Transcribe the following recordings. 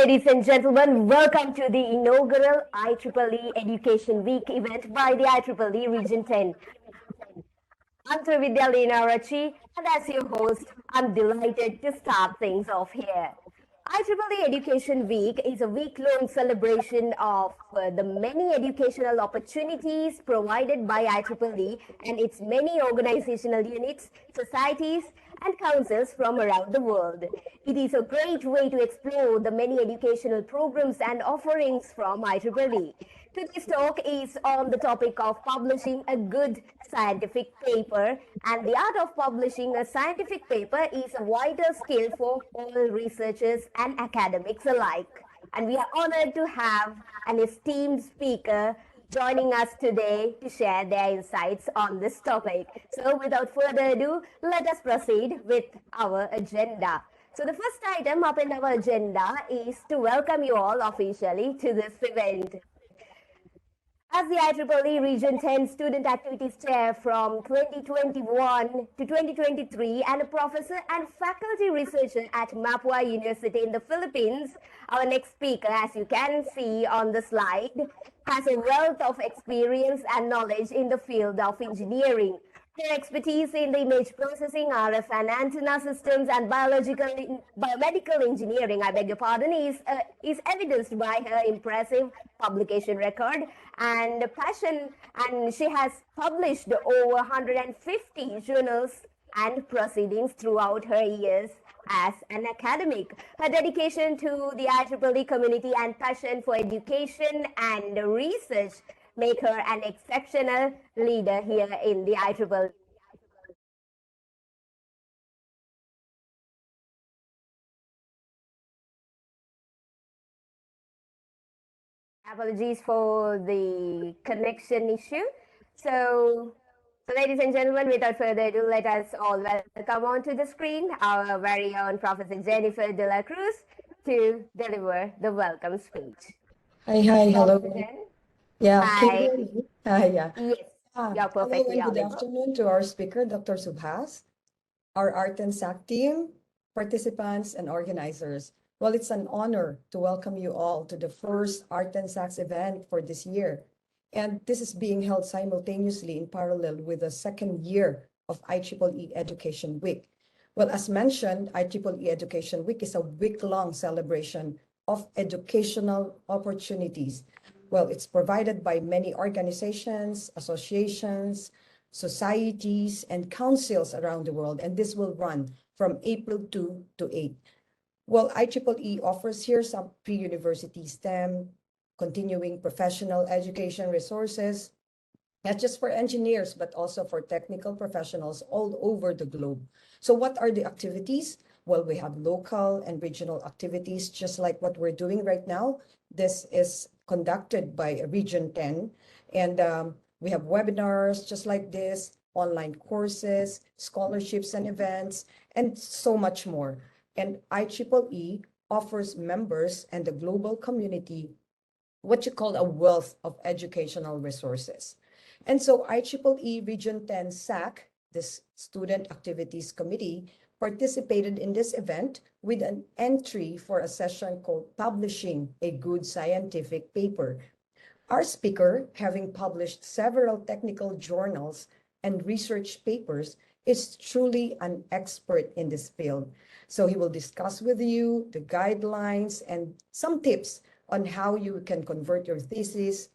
Ladies and gentlemen, welcome to the inaugural IEEE Education Week event by the IEEE Region 10. I'm Trividya Rachi, and as your host, I'm delighted to start things off here. IEEE Education Week is a week-long celebration of the many educational opportunities provided by IEEE and its many organizational units, societies, and councils from around the world. It is a great way to explore the many educational programs and offerings from IEEE. Today's talk is on the topic of publishing a good scientific paper, and the art of publishing a scientific paper is a vital skill for all researchers and academics alike. And we are honored to have an esteemed speaker joining us today to share their insights on this topic. So without further ado, let us proceed with our agenda. So the first item up in our agenda is to welcome you all officially to this event. As the IEEE Region 10 Student Activities Chair from 2021 to 2023 and a professor and faculty researcher at Macquarie University in the Philippines, our next speaker, as you can see on the slide, has a wealth of experience and knowledge in the field of engineering. Her expertise in the image processing, RF and antenna systems, and biomedical engineering, I beg your pardon, is evidenced by her impressive publication record and passion, and she has published over 150 journals and proceedings throughout her years as an academic. Her dedication to the IEEE community and passion for education and research make her an exceptional leader here in the IEEE. Apologies for the connection issue. So ladies and gentlemen, without further ado, let us all welcome onto the screen our very own Professor Jennifer de la Cruz to deliver the welcome speech. Hi, hello. Yeah, hi. can you hear me? Hi, yeah. Yes, you're perfectly hello and good audible. afternoon to our speaker, Dr. Subhas, our R10 SAC team, participants, and organizers. Well, it's an honor to welcome you all to the first R10 SACs event for this year. And this is being held simultaneously in parallel with the second year of IEEE Education Week. Well, as mentioned, IEEE Education Week is a week-long celebration of educational opportunities. Well, it's provided by many organizations, associations, societies, and councils around the world, and this will run from April 2 to 8. Well, IEEE offers here some pre-university STEM, continuing professional education resources, not just for engineers, but also for technical professionals all over the globe. So what are the activities? Well, we have local and regional activities, just like what we're doing right now. This is conducted by Region 10, and we have webinars just like this, online courses, scholarships and events, and so much more. And IEEE offers members and the global community what you call a wealth of educational resources. And so IEEE Region 10 SAC, this Student Activities Committee, participated in this event with an entry for a session called Publishing a Good Scientific Paper. Our speaker, having published several technical journals and research papers, is truly an expert in this field. So he will discuss with you the guidelines and some tips on how you can convert your thesis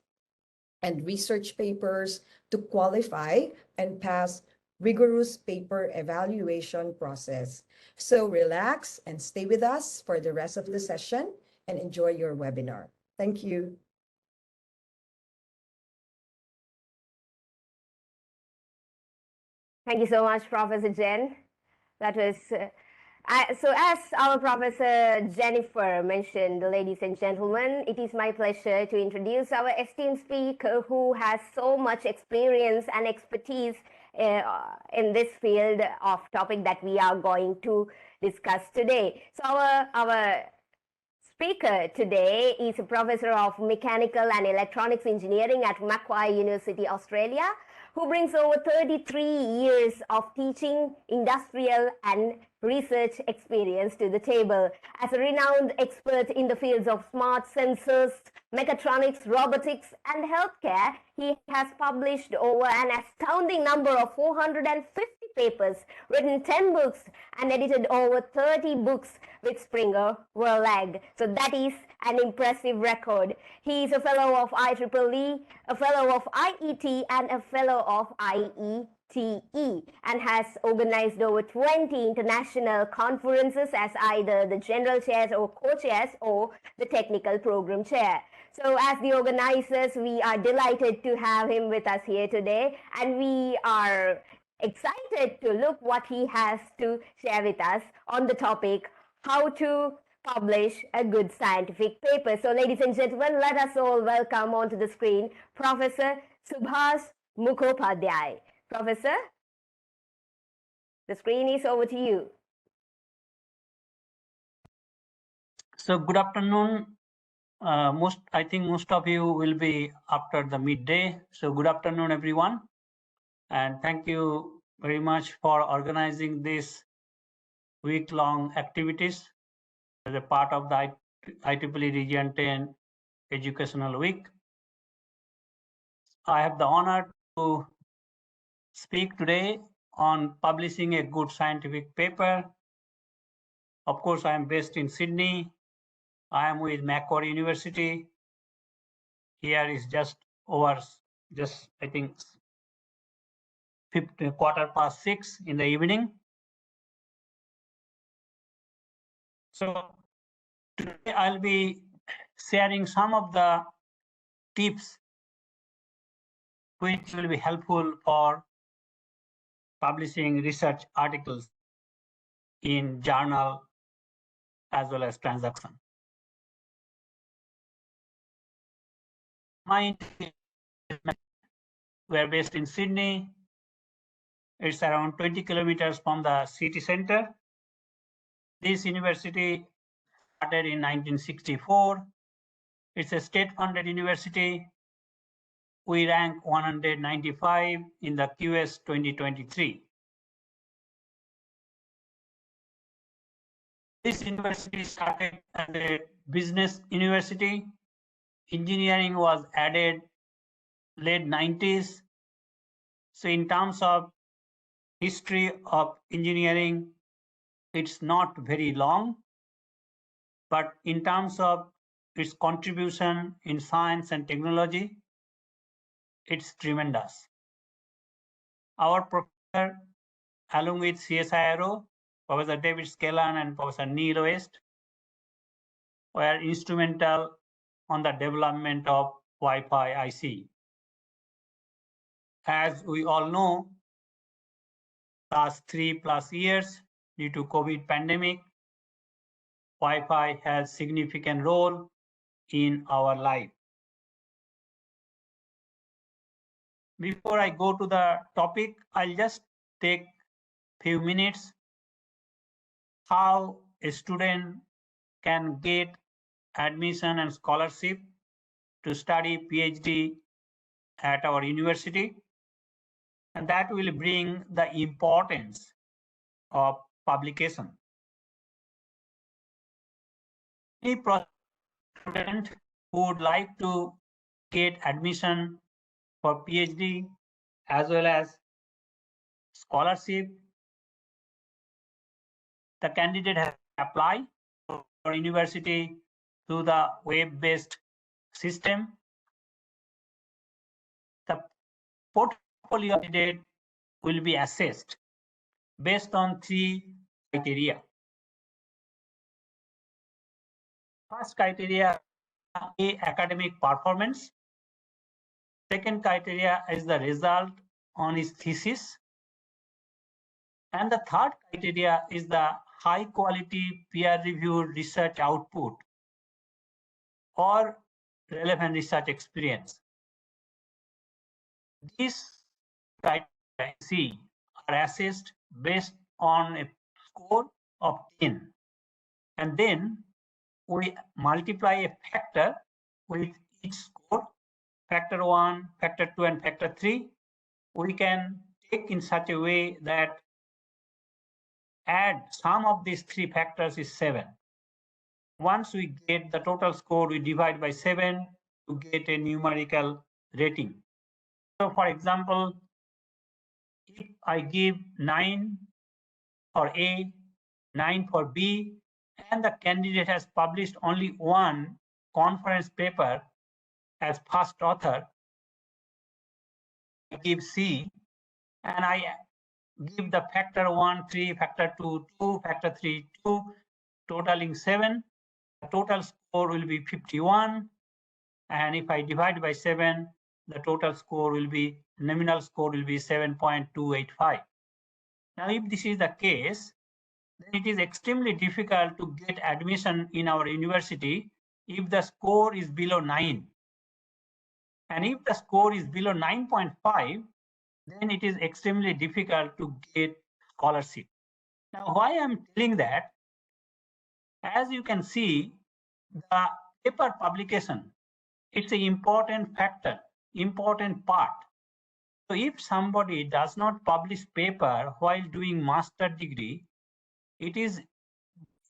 and research papers to qualify and pass rigorous paper evaluation process. So relax and stay with us for the rest of the session and enjoy your webinar. Thank you. Thank you so much, Professor Jen. That was so as our Professor Jennifer mentioned, ladies and gentlemen, it is my pleasure to introduce our esteemed speaker who has so much experience and expertise in this field of topic that we are going to discuss today. So our speaker today is a professor of mechanical and electronics engineering at Macquarie University, Australia, who brings over 33 years of teaching industrial and research experience to the table. As a renowned expert in the fields of smart sensors, mechatronics, robotics, and healthcare, he has published over an astounding number of 450 papers, written 10 books, and edited over 30 books with Springer Verlag. So that is an impressive record. He is a fellow of IEEE, a fellow of IET, and a fellow of IETE, and has organized over 20 international conferences as either the general chairs or co-chairs or the technical program chair. So as the organizers, we are delighted to have him with us here today, and we are excited to look what he has to share with us on the topic, how to publish a good scientific paper. So ladies and gentlemen, let us all welcome onto the screen Professor Subhas Mukhopadhyay. Professor, the screen is over to you. So good afternoon. I think most of you will be after the midday. So good afternoon, everyone. And thank you very much for organizing this week-long activities as a part of the IEEE Region 10 Educational Week. I have the honor to speak today on publishing a good scientific paper. Of course, I am based in Sydney. I am with Macquarie University. Here is just I think 6:15 in the evening. So today I'll be sharing some of the tips which will be helpful for publishing research articles in journal as well as transaction. We're based in Sydney. It's around 20 kilometers from the city center. This university started in 1964. It's a state-funded university. We rank 195 in the QS 2023. This university started as a business university. Engineering was added late 90s. So in terms of history of engineering, it's not very long, but in terms of its contribution in science and technology, it's tremendous. Our professor, along with CSIRO, Professor David Skellan and Professor Neil West, were instrumental on the development of Wi-Fi IC. As we all know, last 3+ years, due to COVID pandemic, Wi-Fi has significant role in our life. Before I go to the topic, I'll just take few minutes how a student can get admission and scholarship to study PhD at our university, and that will bring the importance of publication. Any student who would like to get admission for PhD as well as scholarship, the candidate has to apply for university through the web-based system. The portfolio candidate will be assessed based on 3 criteria. First criteria is academic performance. Second criteria is the result on his thesis. And the third criteria is the high quality peer-reviewed research output or relevant research experience. These criteria are assessed based on a score of 10. And then we multiply a factor with each score, factor 1, factor 2, and factor 3. We can take in such a way that add sum of these three factors is 7. Once we get the total score, we divide by 7 to get a numerical rating. So for example, if I give 9 for A, 9 for B, and the candidate has published only one conference paper as first author, I give C, and I give the factor 1, 3, factor 2, 2, factor 3, 2, totaling 7. The total score will be 51. And if I divide by 7, the total score will be, nominal score will be 7.285. Now, if this is the case, then it is extremely difficult to get admission in our university if the score is below 9. And if the score is below 9.5, then it is extremely difficult to get scholarship. Now, why I'm telling that, as you can see, the paper publication, it's an important factor, important part. So if somebody does not publish paper while doing master degree, it is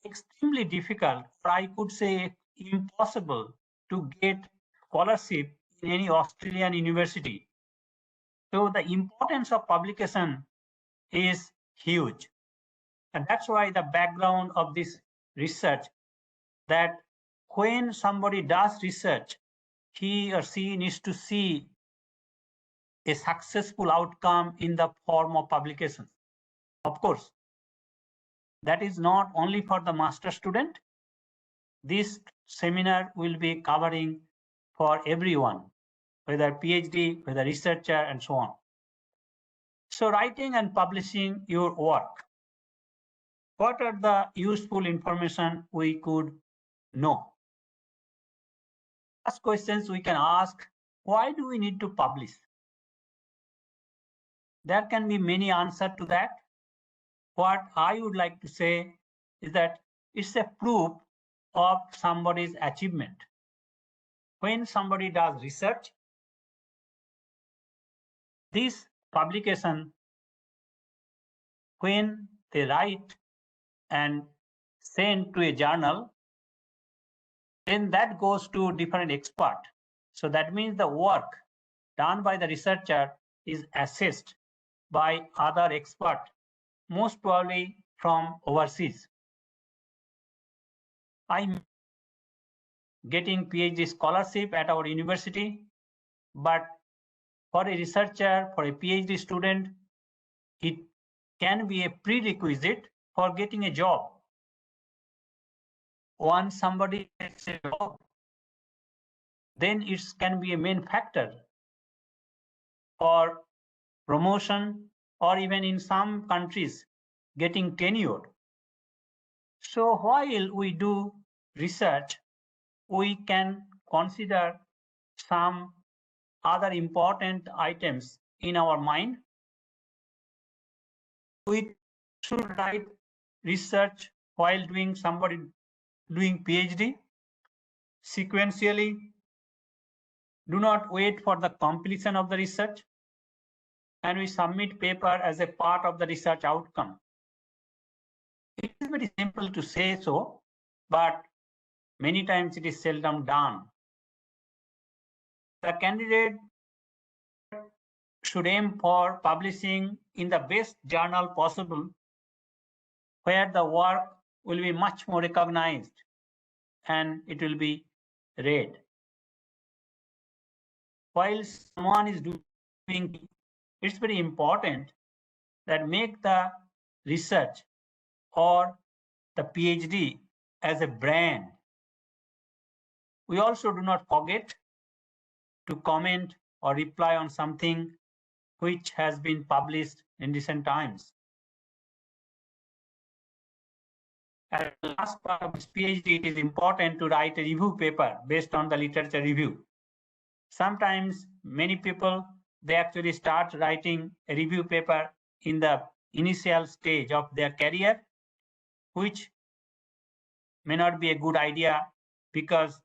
extremely difficult, or I could say impossible, to get scholarship in any Australian university. So the importance of publication is huge. And that's why the background of this research, that when somebody does research, he or she needs to see a successful outcome in the form of publications. Of course, that is not only for the master student. This seminar will be covering for everyone, whether PhD, whether researcher, and so on. So writing and publishing your work. What are the useful information we could know? First questions we can ask, why do we need to publish? There can be many answers to that. What I would like to say is that it's a proof of somebody's achievement. When somebody does research, this publication, when they write and send to a journal, then that goes to different expert. So that means the work done by the researcher is assessed by other expert, most probably from overseas. I'm getting PhD scholarship at our university, but for a researcher, for a PhD student, it can be a prerequisite for getting a job. Once somebody gets a job, then it can be a main factor for promotion, or even in some countries, getting tenure. So while we do research, we can consider some other important items in our mind. We should write research while doing PhD sequentially. Do not wait for the completion of the research, and we submit paper as a part of the research outcome. It is very simple to say so, but many times it is seldom done. The candidate should aim for publishing in the best journal possible, where the work will be much more recognized and it will be read. While someone is doing, it's very important that make the research or the PhD as a brand. We also do not forget to comment or reply on something which has been published in recent times. At the last part of this PhD, it is important to write a review paper based on the literature review. Sometimes many people, they actually start writing a review paper in the initial stage of their career, which may not be a good idea, because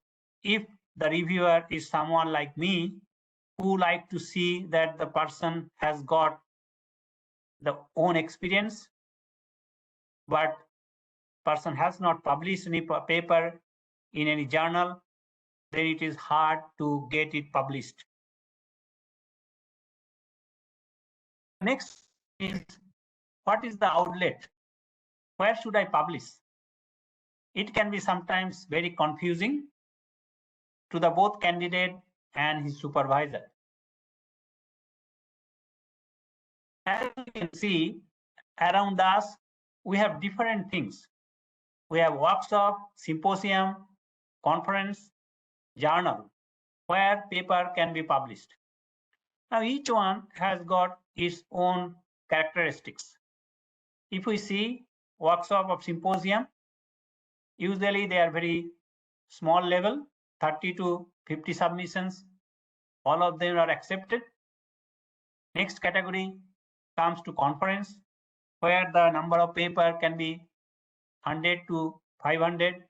if the reviewer is someone like me, who like to see that the person has got the own experience, but person has not published any paper in any journal, then it is hard to get it published. Next is, what is the outlet? Where should I publish? It can be sometimes very confusing to the both candidate and his supervisor. As you can see, around us, we have different things. We have workshop, symposium, conference, journal, where paper can be published. Now, each one has got its own characteristics. If we see workshop of symposium, usually they are very small level, 30 to 50 submissions. All of them are accepted. Next category comes to conference, where the number of paper can be 100 to 500.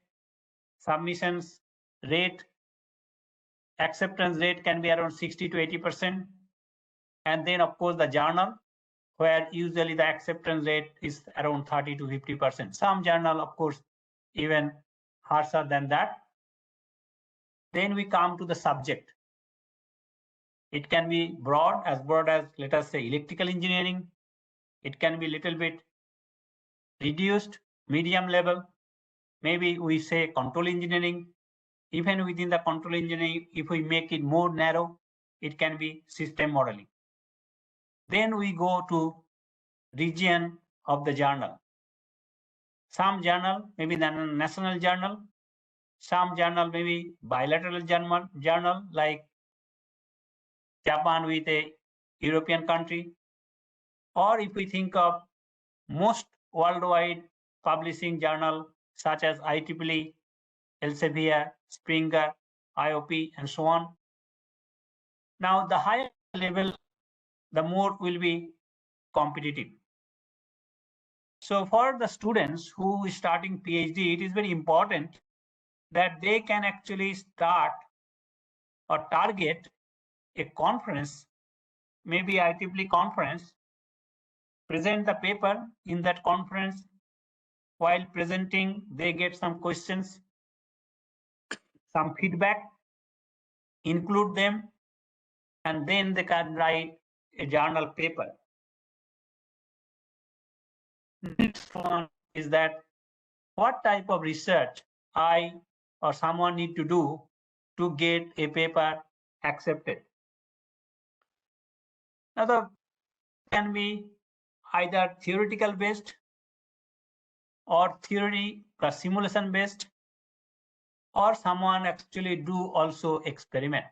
Submissions rate, acceptance rate can be around 60 to 80%. And then of course the journal, where usually the acceptance rate is around 30 to 50%. Some journal, of course, even harsher than that. Then we come to the subject. It can be broad as let us say electrical engineering. It can be little bit reduced, medium level. Maybe we say control engineering. Even within the control engineering, if we make it more narrow, it can be system modeling. Then we go to region of the journal. Some journal, maybe the national journal. Some journal, maybe bilateral journal like Japan with a European country. Or if we think of most worldwide publishing journal such as IEEE, Elsevier, Springer, IOP, and so on. Now, the higher level, the more will be competitive. So for the students who is starting PhD, it is very important that they can actually start or target a conference, maybe IEEE conference, present the paper in that conference. While presenting, they get some questions, some feedback, include them, and then they can write a journal paper. Next one is that what type of research I or someone need to do to get a paper accepted. Now, the can be either theoretical based or theory plus simulation based, or someone actually do also experiment.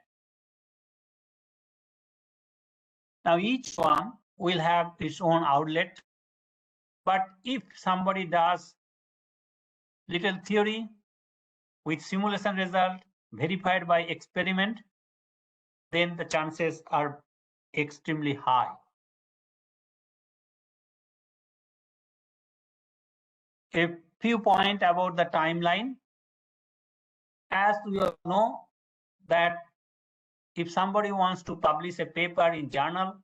Now, each one will have its own outlet, but if somebody does little theory with simulation result verified by experiment, then the chances are extremely high. A few points about the timeline. As we all know that if somebody wants to publish a paper in journal,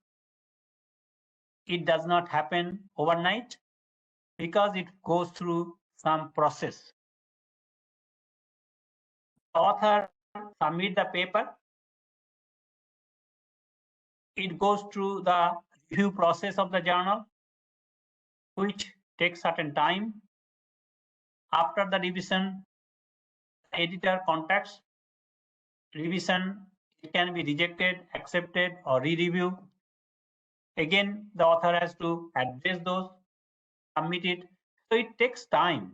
it does not happen overnight because it goes through some process. The author submits the paper. It goes through the review process of the journal, which takes certain time. After the revision, the editor contacts. Revision, it can be rejected, accepted, or re-review. Again, the author has to address those, submit it. So it takes time.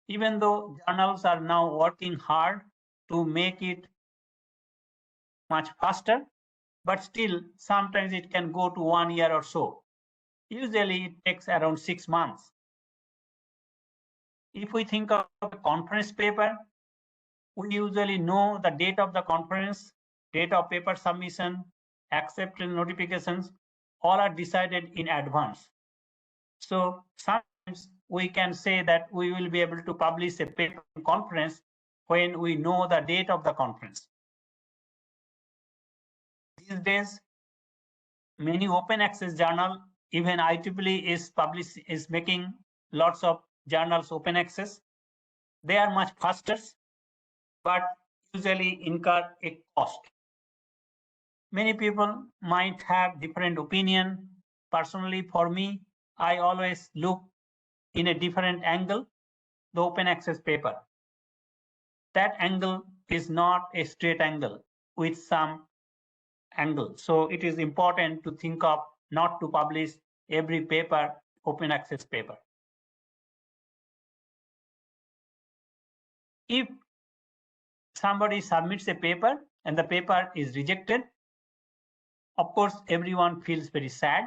Even though journals are now working hard to make it much faster, but still sometimes it can go to 1 year or so. Usually it takes around 6 months. If we think of a conference paper, we usually know the date of the conference, date of paper submission, acceptance notifications, all are decided in advance. So sometimes we can say that we will be able to publish a paper conference when we know the date of the conference. These days, many open access journal, even IEEE is making lots of journals open access. They are much faster, but usually incur a cost. Many people might have different opinion. Personally, for me, I always look in a different angle, the open access paper. That angle is not a straight angle with some angle. So it is important to think of not to publish every paper open access paper. If somebody submits a paper and the paper is rejected, of course, everyone feels very sad.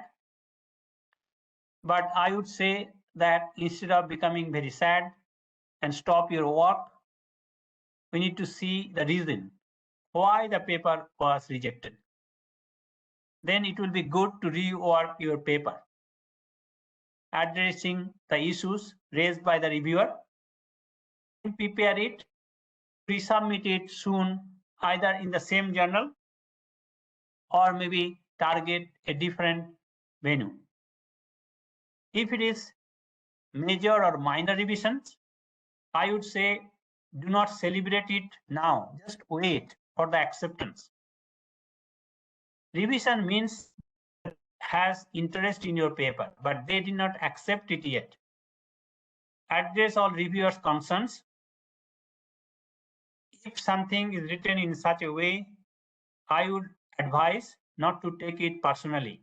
But I would say that instead of becoming very sad and stop your work, we need to see the reason why the paper was rejected. Then it will be good to rework your paper, addressing the issues raised by the reviewer, and prepare it, resubmit it soon, either in the same journal or maybe target a different venue. If it is major or minor revisions, I would say do not celebrate it now, just wait for the acceptance. Revision means has interest in your paper, but they did not accept it yet. Address all reviewers' concerns. If something is written in such a way, I would advise not to take it personally.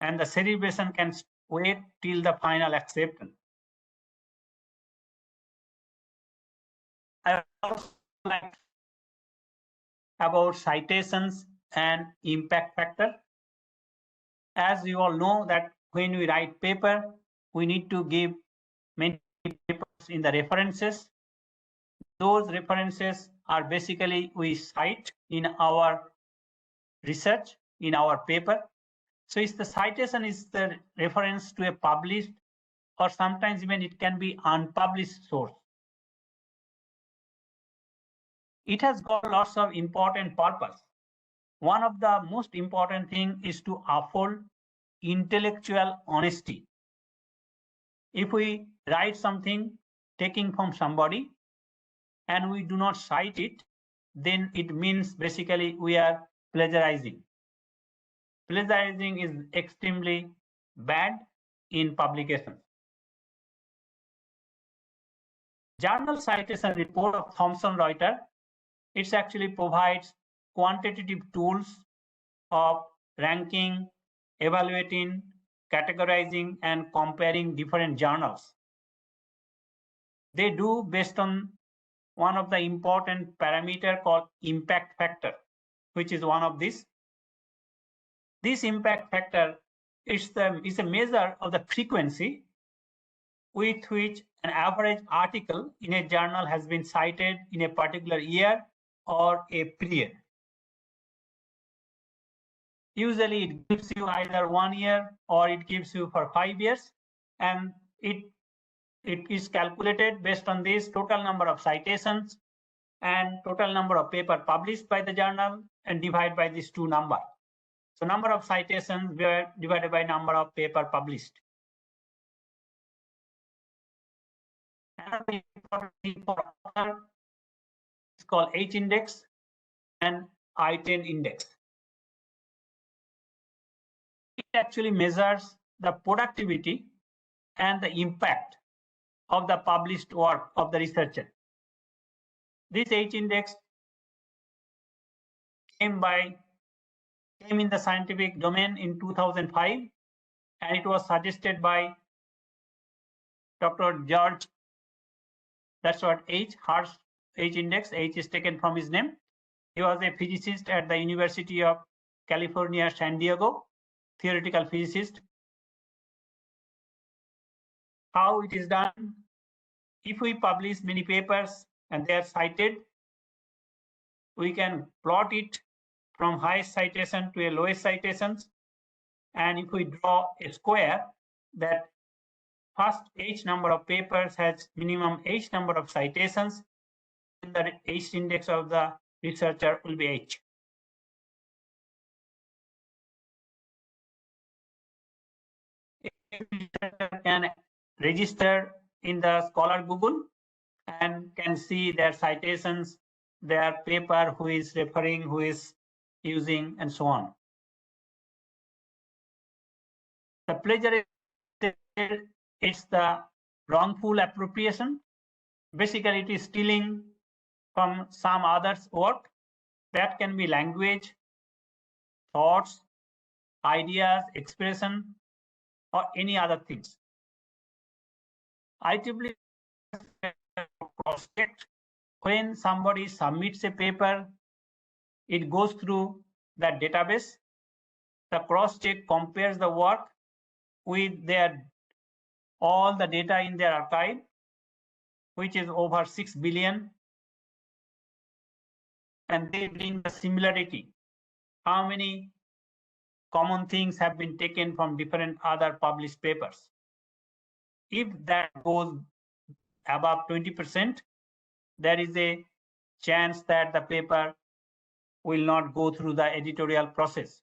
And the celebration can wait till the final acceptance. I also like about citations and impact factor. As you all know that when we write paper, we need to give many papers in the references. Those references are basically we cite in our research, in our paper. So if the citation is the reference to a published or sometimes even it can be unpublished source. It has got lots of important purpose. One of the most important thing is to uphold intellectual honesty. If we write something taking from somebody and we do not cite it, then it means basically we are plagiarizing. Plagiarizing is extremely bad in publications. Journal citation report of Thomson Reuters, it actually provides quantitative tools of ranking, evaluating, categorizing, and comparing different journals. They do based on one of the important parameter called impact factor, which is one of these. This impact factor is a measure of the frequency with which an average article in a journal has been cited in a particular year or a period. Usually it gives you either 1 year or it gives you for 5 years, and it is calculated based on this total number of citations and total number of paper published by the journal and divide by these two numbers. So number of citations divided by number of paper published. Another important thing for author is called H index and I10 index. It actually measures the productivity and the impact of the published work of the researcher. This H index came in the scientific domain in 2005, and it was suggested by Dr. George. That's what H index. H is taken from his name. He was a physicist at the University of California, San Diego, theoretical physicist. How it is done? If we publish many papers and they are cited, we can plot it from highest citation to a lowest citations. And if we draw a square, that first H number of papers has minimum H number of citations, and the H index of the researcher will be H. If researcher can register in the Scholar Google and can see their citations, their paper, who is referring, who is using, and so on. The plagiarism, it's the wrongful appropriation. Basically, it is stealing from some other's work. That can be language, thoughts, ideas, expression, or any other things. IEEE cross-checked. When somebody submits a paper, it goes through that database. The cross-check compares the work with their all the data in their archive, which is over 6 billion, and they bring the similarity. How many common things have been taken from different other published papers? If that goes above 20%, there is a chance that the paper will not go through the editorial process.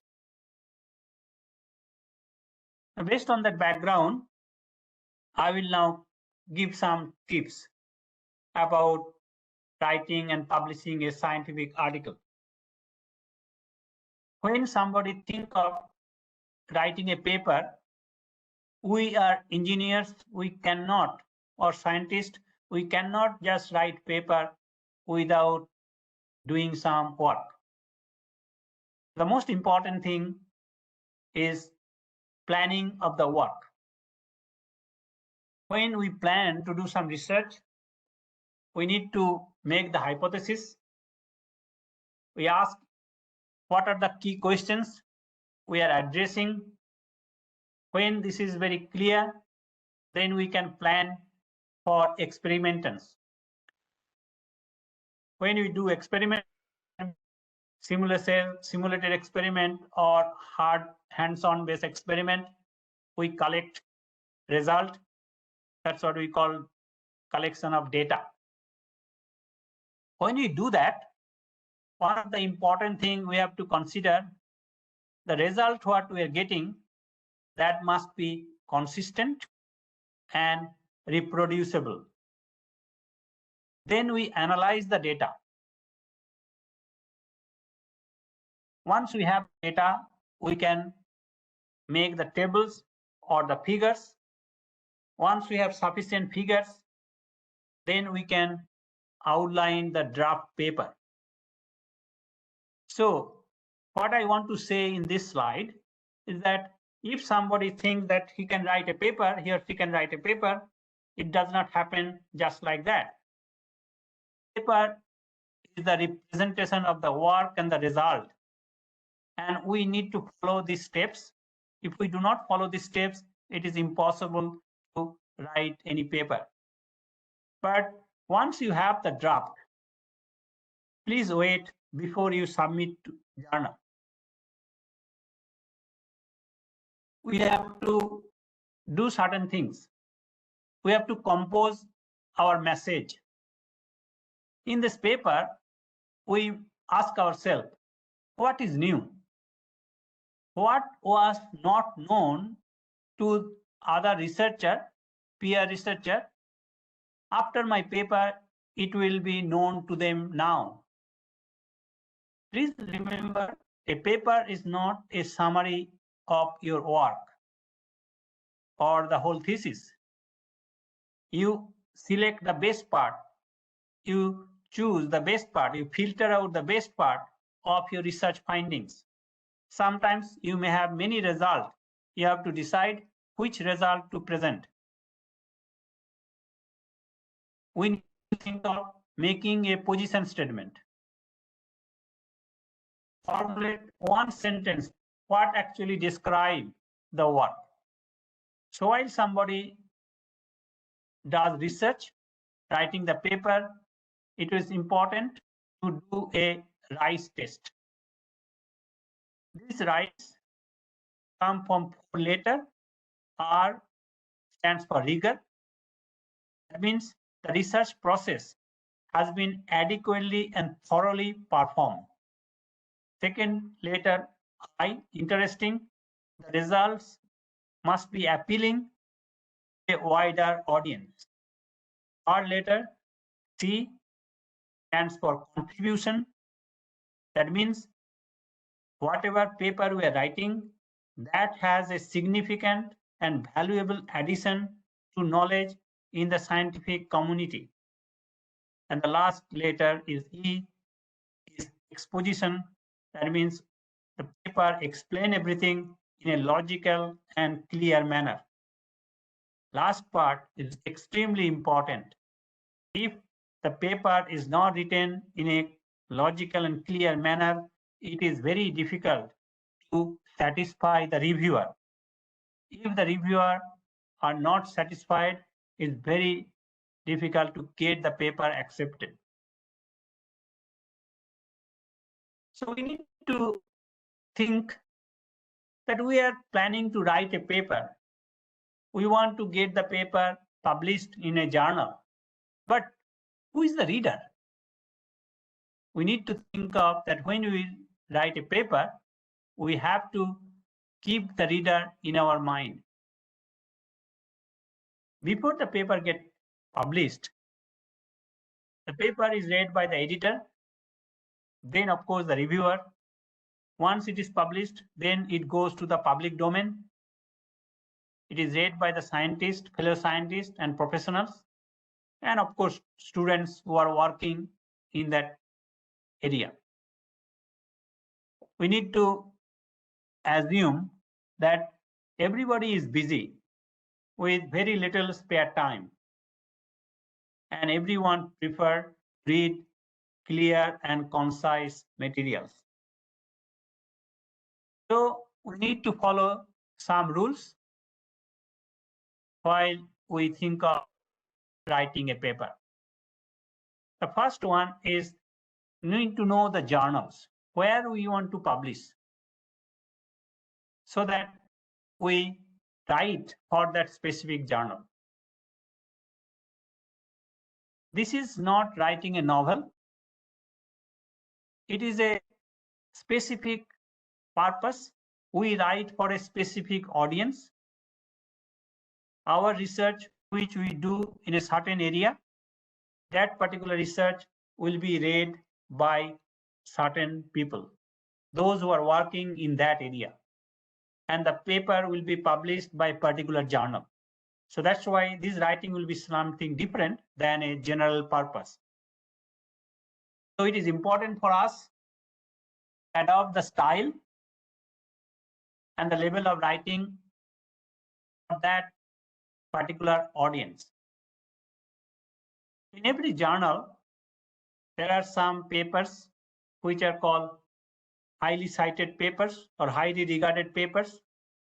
Based on that background, I will now give some tips about writing and publishing a scientific article. When somebody thinks of writing a paper, we are engineers, we cannot, or scientists, we cannot just write paper without doing some work. The most important thing is planning of the work. When we plan to do some research, we need to make the hypothesis. We ask what are the key questions we are addressing. When this is very clear, then we can plan for experiments. When we do experiment, simulated experiment or hard hands-on based experiment, we collect result. That's what we call collection of data. When we do that, one of the important thing we have to consider, the result what we are getting, that must be consistent and reproducible. Then we analyze the data. Once we have data, we can make the tables or the figures. Once we have sufficient figures, then we can outline the draft paper. So what I want to say in this slide is that if somebody thinks that he can write a paper, he or she can write a paper, it does not happen just like that. Paper is the representation of the work and the result. And we need to follow these steps. If we do not follow these steps, it is impossible to write any paper. But once you have the draft, please wait before you submit to journal. We have to do certain things. We have to compose our message. In this paper, we ask ourselves, what is new? What was not known to other researcher, peer researcher? After my paper, it will be known to them now. Please remember, a paper is not a summary of your work or the whole thesis. You select the best part, you choose the best part, you filter out the best part of your research findings. Sometimes you may have many results. You have to decide which result to present. We need to think of making a position statement. Formulate one sentence, what actually describes the work. So while somebody does research, writing the paper, it is important to do a RICE test. These RICE come from 4 letters. R stands for rigor. That means the research process has been adequately and thoroughly performed. Second letter, I, interesting. The results must be appealing. a wider audience. Or later, C stands for contribution. That means whatever paper we are writing, that has a significant and valuable addition to knowledge in the scientific community. And the last letter is E, is exposition. That means the paper explain everything in a logical and clear manner. Last part is extremely important. If the paper is not written in a logical and clear manner, it is very difficult to satisfy the reviewer. If the reviewer are not satisfied, it's very difficult to get the paper accepted. So we need to think that we are planning to write a paper. We want to get the paper published in a journal. But who is the reader? We need to think of that when we write a paper, we have to keep the reader in our mind. Before the paper gets published, the paper is read by the editor, then of course the reviewer. Once it is published, then it goes to the public domain. It is read by the scientists, fellow scientists and professionals, and of course students who are working in that area. We need to assume that everybody is busy with very little spare time, and everyone prefer to read clear and concise materials. So we need to follow some rules while we think of writing a paper. The first one is we need to know the journals where we want to publish, so that we write for that specific journal. This is not writing a novel. It is a specific purpose. We write for a specific audience. Our research, which we do in a certain area, that particular research will be read by certain people, those who are working in that area. And the paper will be published by a particular journal. So that's why this writing will be something different than a general purpose. So it is important for us to adopt the style and the level of writing for that particular audience. In every journal, there are some papers which are called highly cited papers or highly regarded papers.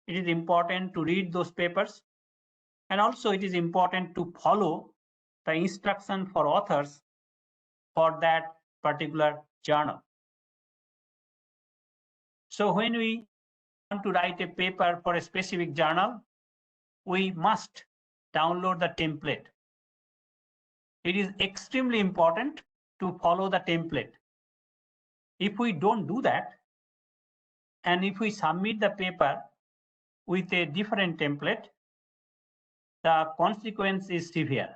It is important to read those papers. And also it is important to follow the instruction for authors for that particular journal. So when we want to write a paper for a specific journal, we must download the template. It is extremely important to follow the template. If we don't do that, and if we submit the paper with a different template, the consequence is severe,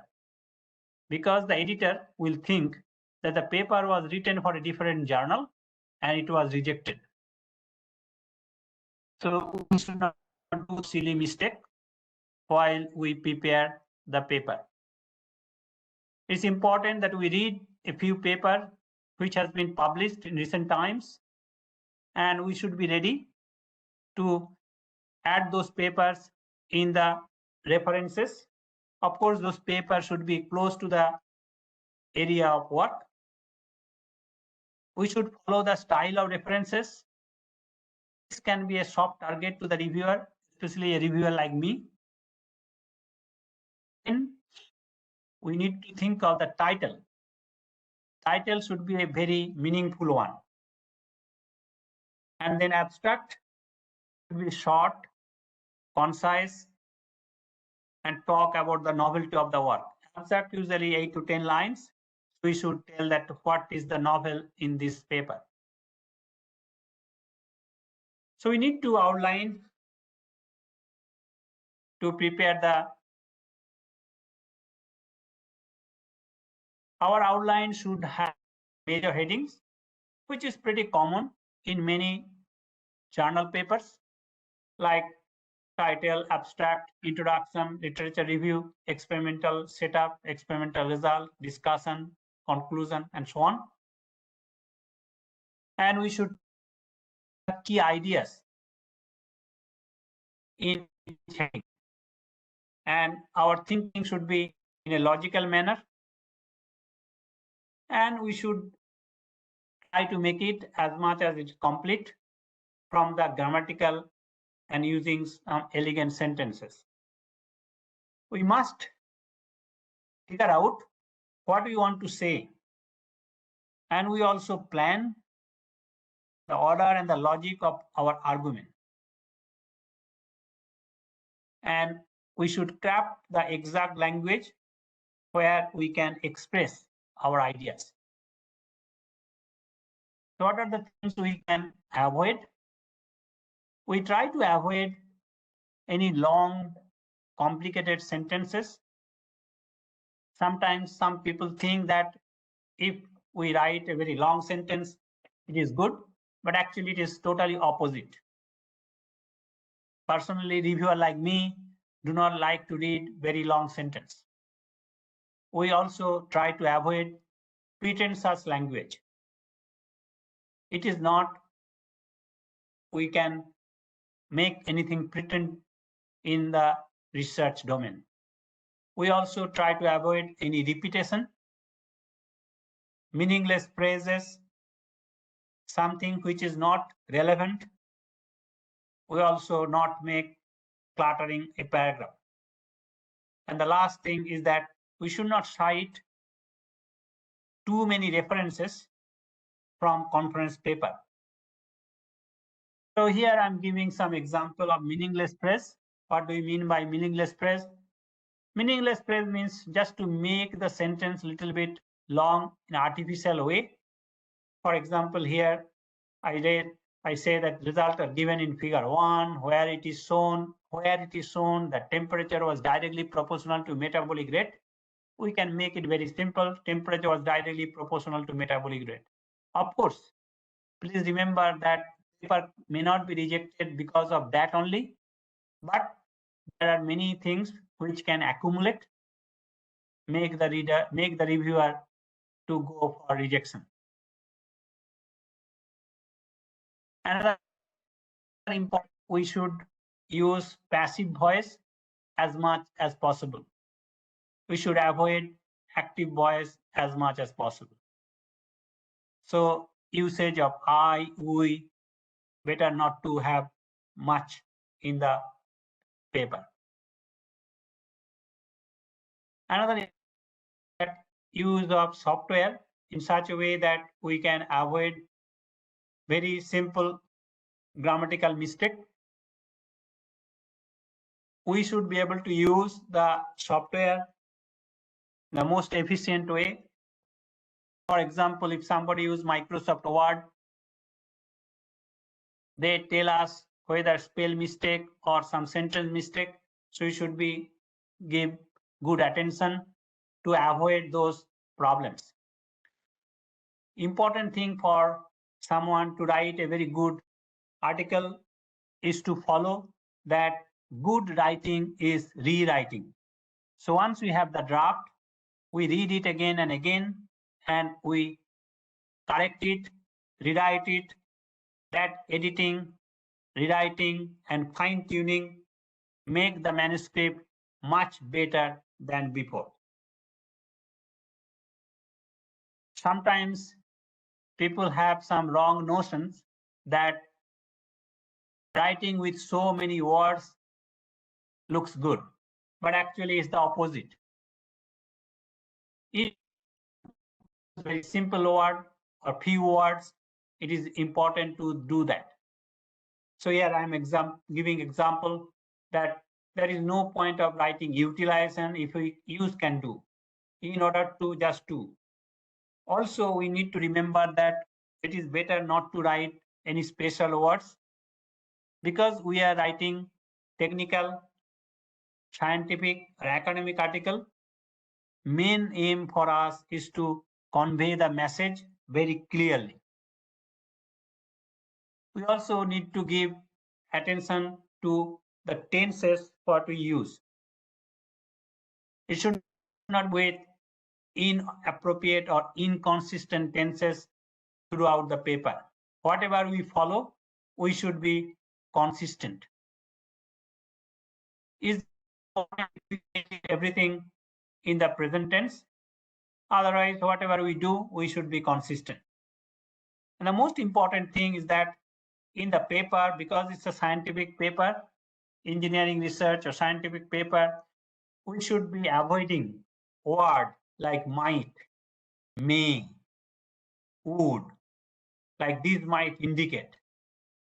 because the editor will think that the paper was written for a different journal and it was rejected. So we should not do silly mistake while we prepare the paper. It's important that we read a few papers which has been published in recent times, and we should be ready to add those papers in the references. Of course, those papers should be close to the area of work. We should follow the style of references. This can be a soft target to the reviewer, especially a reviewer like me. Then we need to think of the title. Title should be a very meaningful one. And then abstract should be short, concise, and talk about the novelty of the work. Abstract usually 8 to 10 lines. We should tell that what is the novel in this paper. So we need to outline to prepare the Our outline should have major headings, which is pretty common in many journal papers, like title, abstract, introduction, literature review, experimental setup, experimental result, discussion, conclusion, and so on. And we should have key ideas in each heading. And our thinking should be in a logical manner. And we should try to make it as much as it's complete from the grammatical and using some elegant sentences. We must figure out what we want to say. And we also plan the order and the logic of our argument. And we should craft the exact language where we can express our ideas. So what are the things we can avoid? We try to avoid any long, complicated sentences. Sometimes some people think that if we write a very long sentence, it is good, but actually it is totally opposite. Personally, reviewer like me do not like to read very long sentence. We also try to avoid pretentious language. It is not we can make anything pretend in the research domain. We also try to avoid any repetition, meaningless phrases, something which is not relevant. We also not make cluttering a paragraph. And the last thing is that we should not cite too many references from conference paper. So here I'm giving some example of meaningless phrase. What do you mean by meaningless phrase? Meaningless phrase means just to make the sentence a little bit long in an artificial way. For example, here I say that results are given in figure 1, where it is shown that temperature was directly proportional to metabolic rate. We can make it very simple. Temperature was directly proportional to metabolic rate. Of course, please remember that paper may not be rejected because of that only, but there are many things which can accumulate, make the reviewer to go for rejection. Another important, we should use passive voice as much as possible. We should avoid active voice as much as possible. So usage of I, we, better not to have much in the paper. Another is use of software in such a way that we can avoid very simple grammatical mistake. We should be able to use the software the most efficient way. For example, if somebody uses Microsoft Word, they tell us whether spell mistake or some sentence mistake. So you should give good attention to avoid those problems. Important thing for someone to write a very good article is to follow that good writing is rewriting. So once we have the draft, we read it again and again, and we correct it, rewrite it. That editing, rewriting, and fine-tuning make the manuscript much better than before. Sometimes people have some wrong notions that writing with so many words looks good, but actually it's the opposite. It is very simple word or few words. It is important to do that. So here I'm giving example that there is no point of writing utilization if we use can do in order to just do. Also, we need to remember that it is better not to write any special words because we are writing technical, scientific, or academic article. main aim for us is to convey the message very clearly. We also need to give attention to the tenses what we use. It should not be with inappropriate or inconsistent tenses throughout the paper. Whatever we follow, we should be consistent. Is everything in the present tense? Otherwise, whatever we do, we should be consistent. And the most important thing is that in the paper, because it's a scientific paper, engineering research or scientific paper, we should be avoiding words like might, may, would, like these might indicate.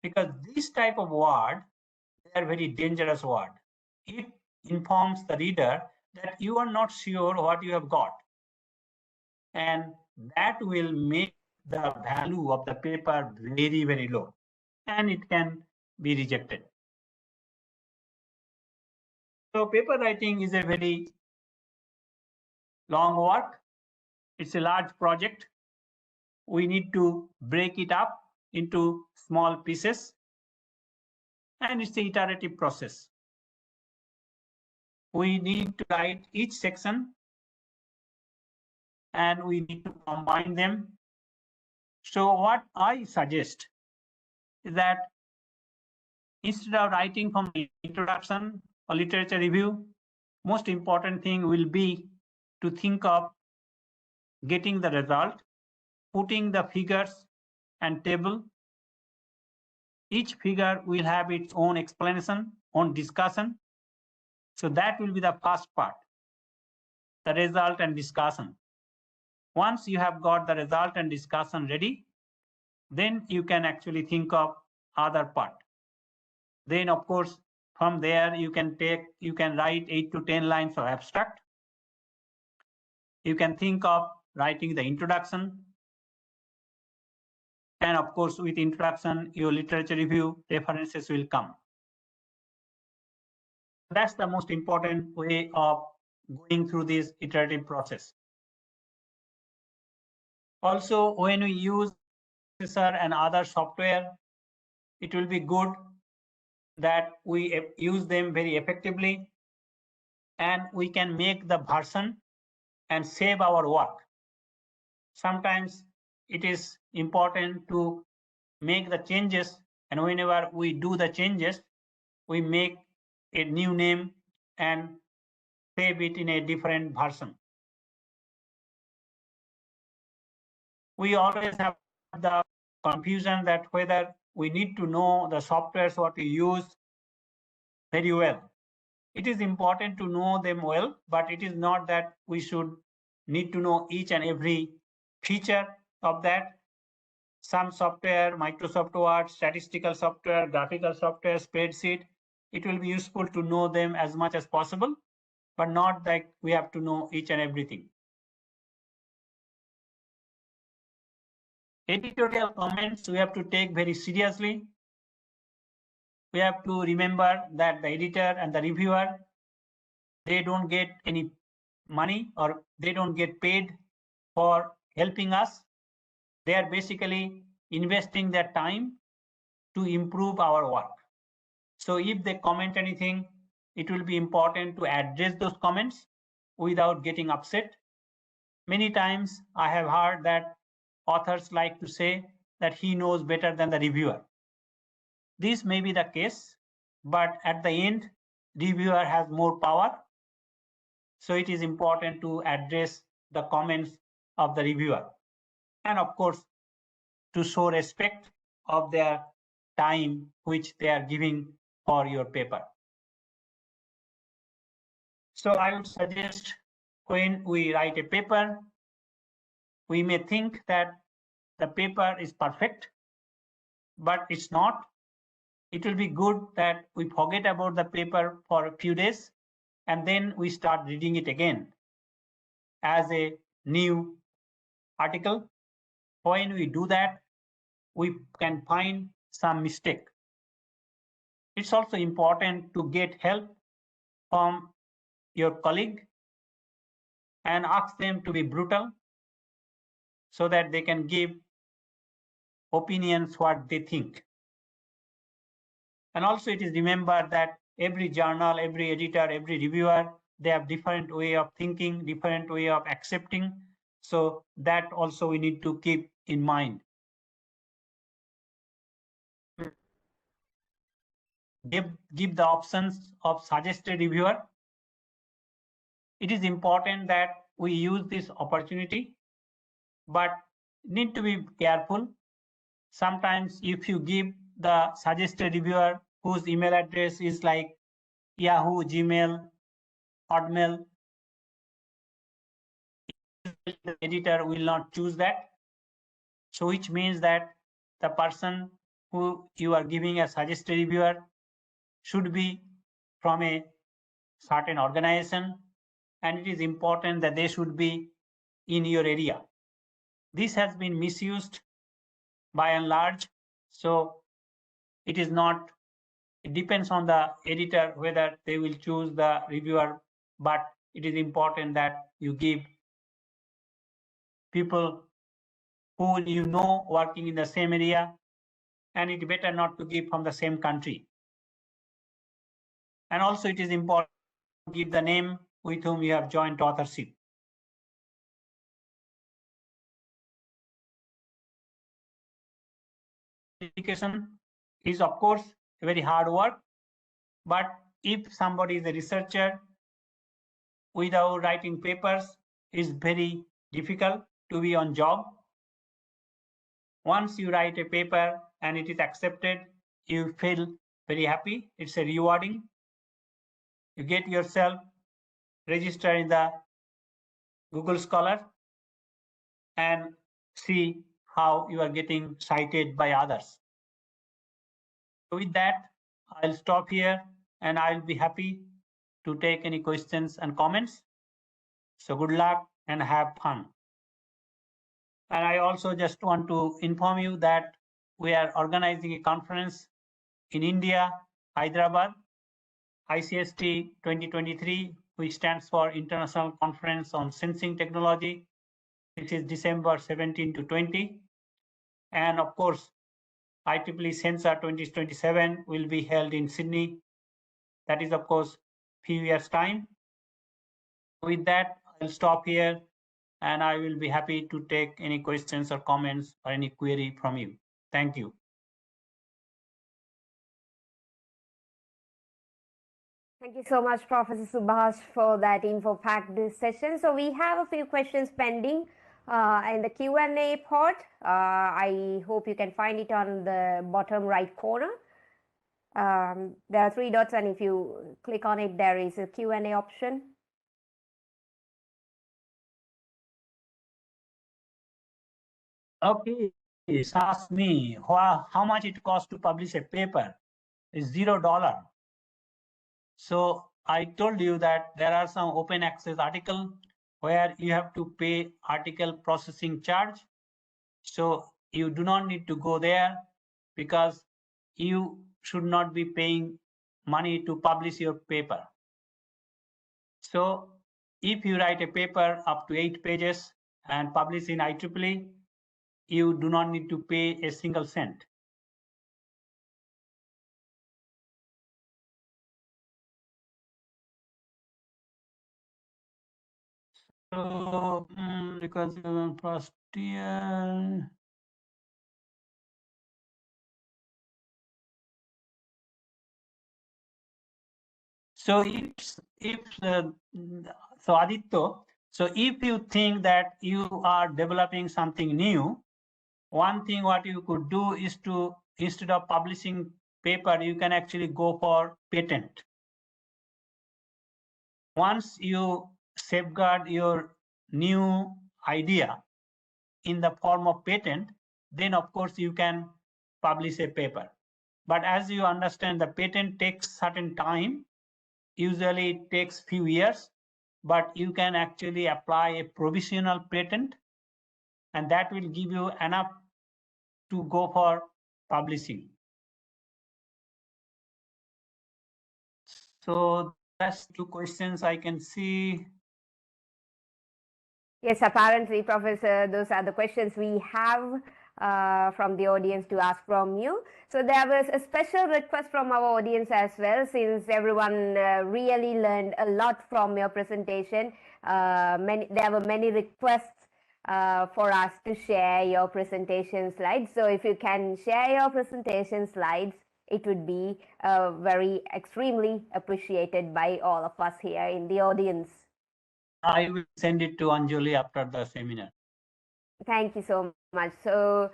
Because this type of word, they are very dangerous word. It informs the reader that you are not sure what you have got. And that will make the value of the paper very, very low. And it can be rejected. So paper writing is a very long work. It's a large project. We need to break it up into small pieces. And it's an iterative process. We need to write each section and we need to combine them. So what I suggest is that instead of writing from the introduction or literature review, most important thing will be to think of getting the result, putting the figures and table. Each figure will have its own explanation, own discussion. So that will be the first part, the result and discussion. Once you have got the result and discussion ready, then you can actually think of other part. Then of course, from there you can write 8 to 10 lines of abstract. You can think of writing the introduction. And of course, with introduction, your literature review references will come. That's the most important way of going through this iterative process. Also, when we use processor and other software, it will be good that we use them very effectively and we can make the version and save our work. Sometimes it is important to make the changes, and whenever we do the changes, we make a new name and save it in a different version. We always have the confusion that whether we need to know the softwares what we use very well. It is important to know them well, but it is not that we should need to know each and every feature of that. Some software, Microsoft Word, statistical software, graphical software, spreadsheet, it will be useful to know them as much as possible, but not that we have to know each and everything. Editorial comments we have to take very seriously. We have to remember that the editor and the reviewer, they don't get any money or they don't get paid for helping us. They are basically investing their time to improve our work. So if they comment anything, it will be important to address those comments without getting upset. Many times I have heard that authors like to say that he knows better than the reviewer. This may be the case, but at the end, reviewer has more power. So it is important to address the comments of the reviewer. And of course, to show respect of their time which they are giving for your paper. So I would suggest when we write a paper, we may think that the paper is perfect, but it's not. It will be good that we forget about the paper for a few days and then we start reading it again as a new article. When we do that, we can find some mistake. It's also important to get help from your colleague and ask them to be brutal so that they can give opinions what they think. And also it is remembered that every journal, every editor, every reviewer, they have different way of thinking, different way of accepting. So that also we need to keep in mind. Give the options of suggested reviewer. It is important that we use this opportunity, but need to be careful. Sometimes if you give the suggested reviewer whose email address is like Yahoo, Gmail, Hotmail, the editor will not choose that. So which means that the person who you are giving a suggested reviewer should be from a certain organization, and it is important that they should be in your area. This has been misused by and large, so it is not, it depends on the editor whether they will choose the reviewer, but it is important that you give people who you know working in the same area, and it better not to give from the same country. And also it is important to give the name with whom you have joint authorship. Education is of course a very hard work, but if somebody is a researcher without writing papers, it's very difficult to be on job. Once you write a paper and it is accepted, you feel very happy. It's a rewarding. You get yourself registered in the Google Scholar and see how you are getting cited by others. So with that, I'll stop here and I'll be happy to take any questions and comments. So good luck and have fun. And I also just want to inform you that we are organizing a conference in India, Hyderabad, ICST 2023, which stands for International Conference on Sensing Technology. It is December 17 to 20. And of course, IEEE Sensor 2027 will be held in Sydney. That is, of course, few years' time. With that, I'll stop here and I will be happy to take any questions or comments or any query from you. Thank you. Thank you so much, Professor Subhas, for that info-packed session. So we have a few questions pending in the Q&A part. I hope you can find it on the bottom right corner. There are 3 dots, and if you click on it, there is a Q&A option. Okay, ask me how much it costs to publish a paper. Is $0. So I told you that there are some open access articles where you have to pay article processing charge. So you do not need to go there because you should not be paying money to publish your paper. So if you write a paper up to 8 pages and publish in IEEE, you do not need to pay a single cent. So because first year. So so Aditya, so if you think that you are developing something new, one thing what you could do is to, instead of publishing paper, you can actually go for patent. Once you safeguard your new idea in the form of patent, then of course you can publish a paper. But as you understand, the patent takes certain time. Usually it takes few years, but you can actually apply a provisional patent, and that will give you enough to go for publishing. So that's 2 questions I can see. Yes, apparently, Professor, those are the questions we have from the audience to ask from you. So there was a special request from our audience as well, since everyone really learned a lot from your presentation. There were many requests for us to share your presentation slides. So if you can share your presentation slides, it would be very extremely appreciated by all of us here in the audience. I will send it to Anjali after the seminar. Thank you so much. So,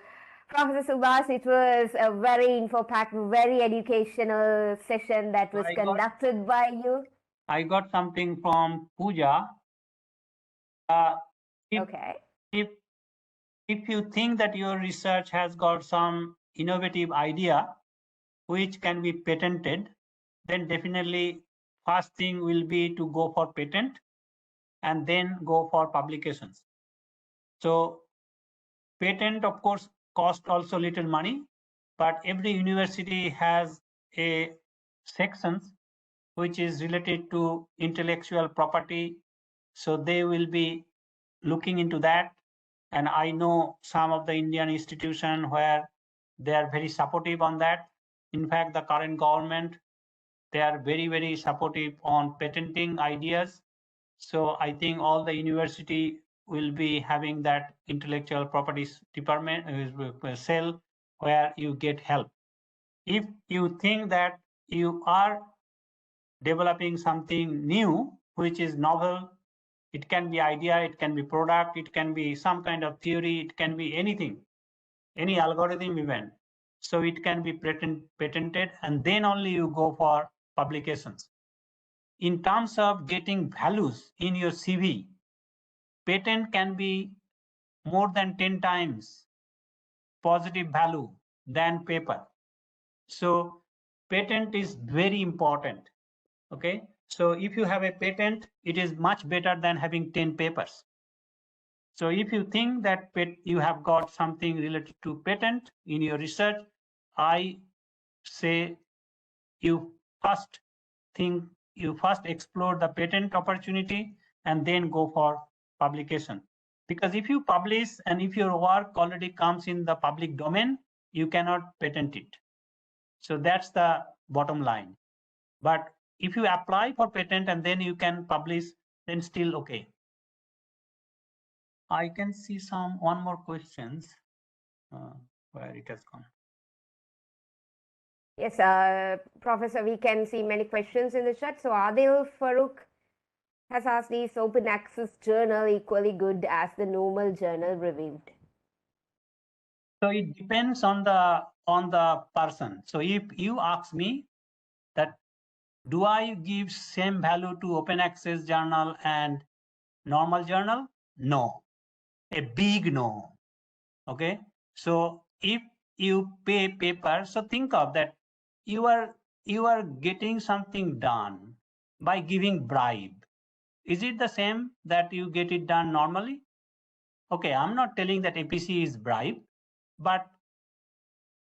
Professor Subhas, it was a very info-packed, very educational session that was conducted by you. I got something from Pooja. Okay. If you think that your research has got some innovative idea which can be patented, then definitely first thing will be to go for patent and then go for publications. So patent, of course, cost also little money, but every university has a sections which is related to intellectual property. So they will be looking into that. And I know some of the Indian institutions where they are very supportive on that. In fact, the current government, they are very, very supportive on patenting ideas. So I think all the university will be having that intellectual properties department cell where you get help. If you think that you are developing something new, which is novel, it can be idea, it can be product, it can be some kind of theory, it can be anything, any algorithm even. So it can be patented, and then only you go for publications. In terms of getting values in your CV, patent can be more than 10 times positive value than paper. So patent is very important. Okay. So if you have a patent, it is much better than having 10 papers. So if you think that you have got something related to patent in your research, I say you first explore the patent opportunity and then go for publication. Because if you publish and if your work already comes in the public domain, you cannot patent it. So that's the bottom line. But if you apply for patent and then you can publish, then still okay. I can see one more questions where it has gone. Yes, Professor, we can see many questions in the chat. So Adil Farooq has asked, is open access journal equally good as the normal journal reviewed? So it depends on the person. So if you ask me that do I give same value to open access journal and normal journal? No, a big no. Okay. So if you pay paper, so think of that you are getting something done by giving bribe. Is it the same that you get it done normally? Okay, I'm not telling that APC is bribe, but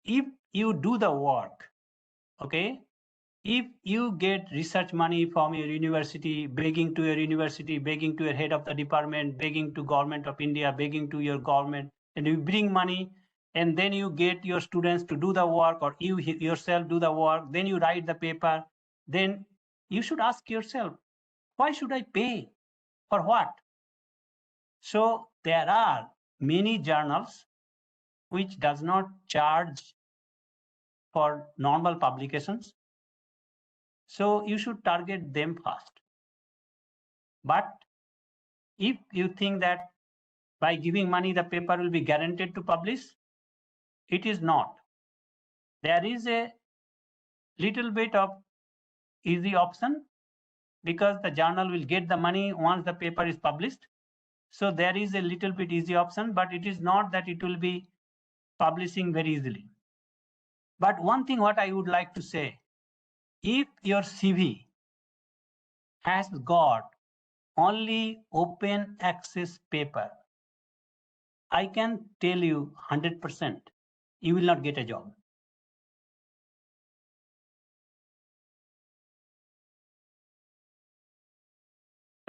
if you do the work, okay, if you get research money from your university, begging to your university, begging to your head of the department, begging to government of India, begging to your government, and you bring money, and then you get your students to do the work, or you yourself do the work, then you write the paper, then you should ask yourself, why should I pay? For what? So there are many journals which does not charge for normal publications. So you should target them first. But if you think that by giving money, the paper will be guaranteed to publish, it is not. There is a little bit of easy option because the journal will get the money once the paper is published. So there is a little bit easy option, but it is not that it will be publishing very easily. But one thing what I would like to say, if your CV has got only open access paper, I can tell you 100%, you will not get a job.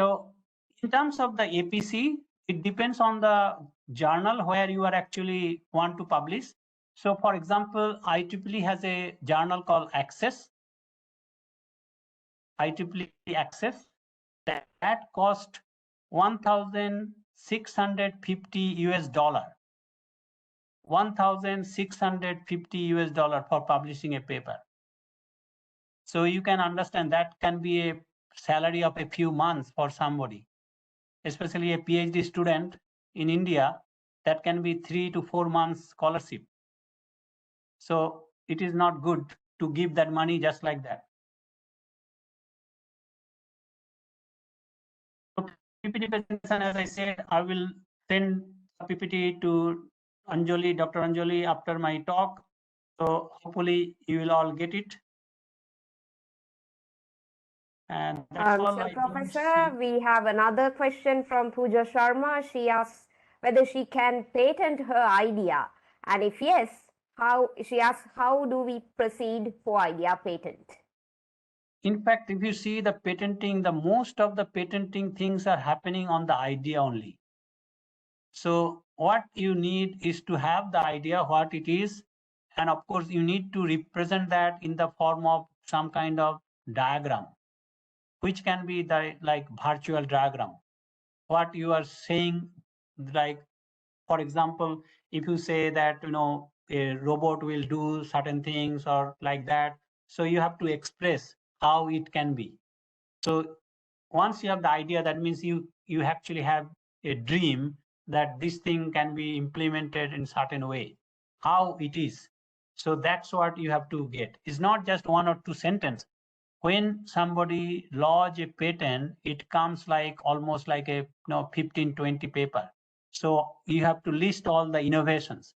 So in terms of the APC, it depends on the journal where you are actually want to publish. So for example, IEEE has a journal called Access, IEEE Access, that cost 1,650 US dollar. 1,650 US dollar for publishing a paper. So you can understand that can be a salary of a few months for somebody, especially a PhD student in India, that can be 3 to 4 months scholarship. So it is not good to give that money just like that. So PPT presentation, as I said, I will send a PPT to Anjali, Dr. Anjali after my talk. So hopefully you will all get it. And that's all. So I Professor, we have another question from Pooja Sharma. She asks whether she can patent her idea, and if yes, how? She asks, how do we proceed for idea patent? In fact, if you see the patenting, the most of the patenting things are happening on the idea only. So what you need is to have the idea what it is, and of course you need to represent that in the form of some kind of diagram, which can be the like virtual diagram. What you are saying, like for example, if you say that a robot will do certain things or like that, so you have to express how it can be. So once you have the idea, that means you actually have a dream that this thing can be implemented in certain way, how it is. So that's what you have to get. It's not just 1 or 2 sentences. When somebody lodge a patent, it comes like almost like a 15-20 paper. So you have to list all the innovations.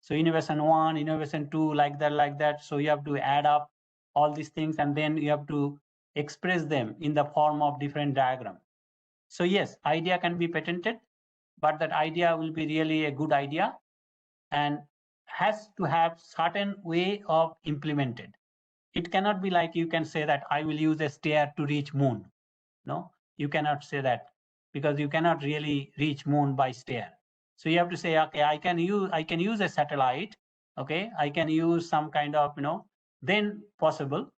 So innovation 1, innovation 2, like that. So you have to add up all these things, and then you have to express them in the form of different diagram. So yes, idea can be patented, but that idea will be really a good idea and has to have certain way of implemented. It cannot be like you can say that I will use a stair to reach moon. No, you cannot say that, because you cannot really reach moon by stair. So you have to say, okay, I can use a satellite. Okay, I can use some kind of then possible,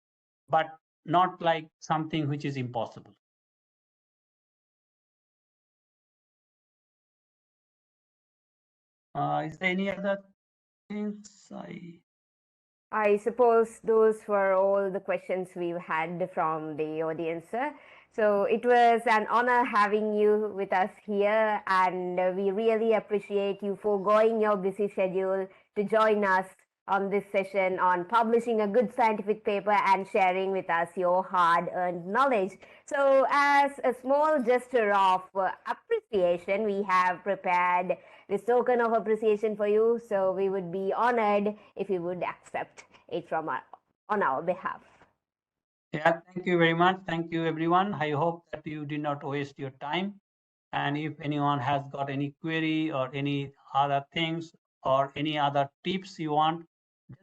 but not like something which is impossible. Is there any other things? I suppose those were all the questions we've had from the audience. So it was an honor having you with us here, and we really appreciate you foregoing your busy schedule to join us on this session on publishing a good scientific paper and sharing with us your hard-earned knowledge. So as a small gesture of appreciation, we have prepared this token of appreciation for you. So we would be honored if you would accept it from on our behalf. Yeah, thank you very much. Thank you, everyone. I hope that you did not waste your time. And if anyone has got any query or any other things or any other tips you want,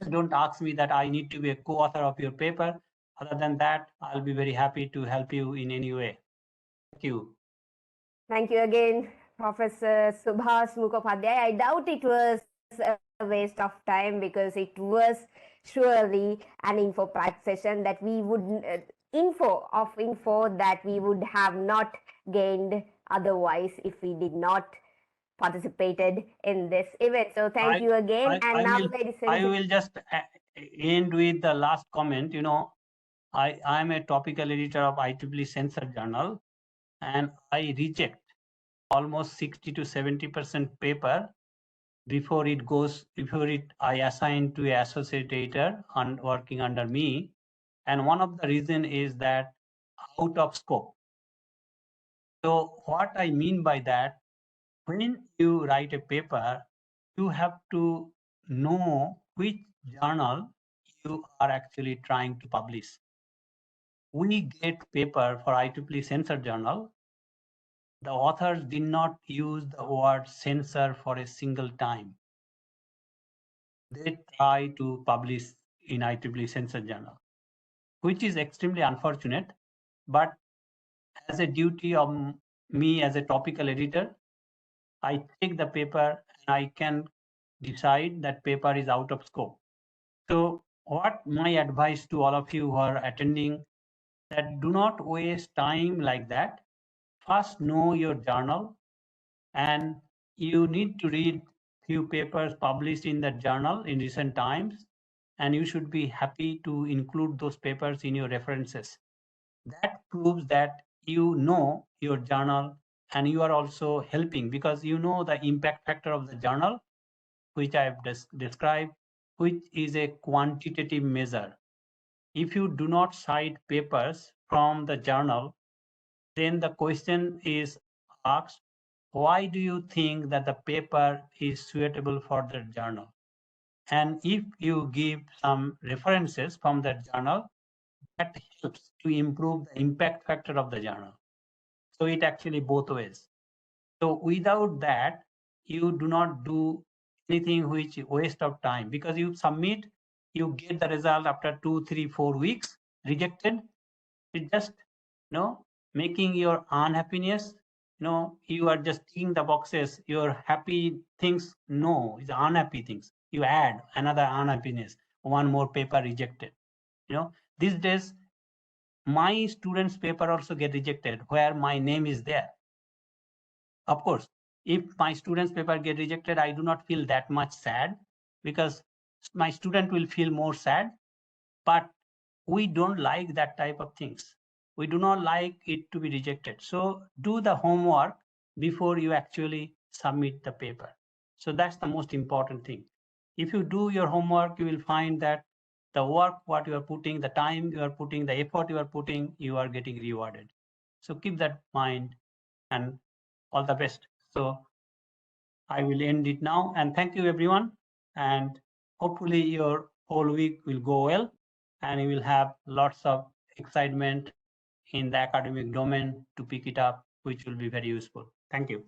just don't ask me that I need to be a co-author of your paper. Other than that, I'll be very happy to help you in any way. Thank you. Thank you again, Professor Subhas Mukhopadhyay. I doubt it was a waste of time, because it was surely an info-packed session that we would info that we would have not gained otherwise if we did not participated in this event. So thank you again. I will just end with the last comment. I am a topical editor of IEEE Censor Journal, and I reject almost 60 to 70% paper before I assign to an associate editor working under me. And one of the reason is that out of scope. So what I mean by that, when you write a paper, you have to know which journal you are actually trying to publish. We get paper for IEEE Censor Journal. The authors did not use the word censor for a single time. They try to publish in IEEE Censor Journal, which is extremely unfortunate. But as a duty of me as a topical editor, I check the paper and I can decide that paper is out of scope. So what my advice to all of you who are attending, that do not waste time like that. First know your journal, and you need to read few papers published in that journal in recent times, and you should be happy to include those papers in your references. That proves that you know your journal, and you are also helping because you know the impact factor of the journal, which I have described, which is a quantitative measure. If you do not cite papers from the journal, then the question is asked, why do you think that the paper is suitable for the journal? And if you give some references from that journal, that helps to improve the impact factor of the journal. So it actually both ways. So without that, you do not do anything which is waste of time, because you submit, you get the result after 2, 3, 4 weeks, rejected. It's just, making your unhappiness, you are just ticking the boxes. Your happy things, no, it's unhappy things. You add another unhappiness, one more paper rejected. These days, my students' paper also get rejected where my name is there. Of course, if my student's paper get rejected, I do not feel that much sad, because my student will feel more sad. But we don't like that type of things. We do not like it to be rejected. So do the homework before you actually submit the paper. So that's the most important thing. If you do your homework, you will find that the work, what you are putting, the time you are putting, the effort you are putting, you are getting rewarded. So keep that in mind, and all the best. So I will end it now, and thank you everyone. And hopefully your whole week will go well, and you will have lots of excitement in the academic domain to pick it up, which will be very useful. Thank you.